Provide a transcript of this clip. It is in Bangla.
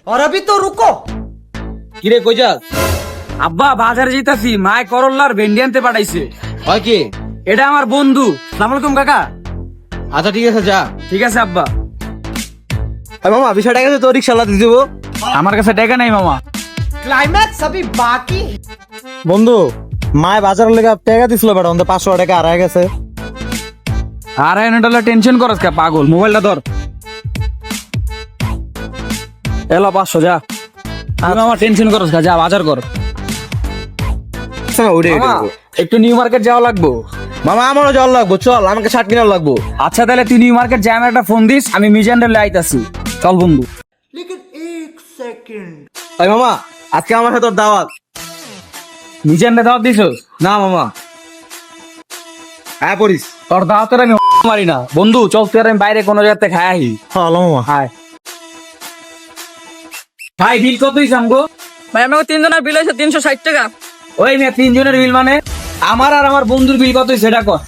और अभी तो रुको। কিরে কই যাস? আব্বা বাজারে যেতেছি, মায় করল্লার ভেন্ডি আনতে পাঠাইছে। হয় কি? এটা আমার বন্ধু। আসসালামু আলাইকুম কাকা। আচ্ছা ঠিক আছে যা। ঠিক আছে আব্বা। মামা 20 টাকা তো রিক্সা দিয়ে দেবো। আমার কাছে টাকা নাই মামা। क्लाइमैक्स अभी बाकी। বন্ধু মায় বাজারের লেগে টাকা দিছিল বেটা, অন্ত 500 টাকা হারায় গেছে। আর $100 টেনশন করস কে পাগল, মোবাইলটা ধর। এলো 500 যা। তুই মামা টেনশন করস কে, যা বাজার কর। মামা, একটু নিউ মার্কেট যাওয়া লাগবো। মামা আমারও জল লাগবো, চল আমাকে শার্ট কিনা লাগবো। আচ্ছা তাহলে তুই নিউ মার্কেট যাই, আমার একটা ফোন দিস, আমি মিজানরে লে আইতাছি। চল বন্ধু। लेकिन एक सेकंड। ওই মামা আজকে আমার সাথে তোর দাওয়াত। মিজানরে দাওয়াত দিছস? না মামা, হ্যাঁ পড়িস। তোর দাওয়াতের আমি মারি না বন্ধু, চল তুই আর আমি বাইরে কোনো জায়গাতে খাই আহি। হ্যালো মামা। হাই ভাই, বিল কত হইছে আমগো? ভাই আমাকে 3 জনের বিল হয়েছে 360 টাকা। ওই মেয়ে 3 জনের বিল মানে? আমার আর আমার বন্ধুর বিল কত হইছে সেটা কর।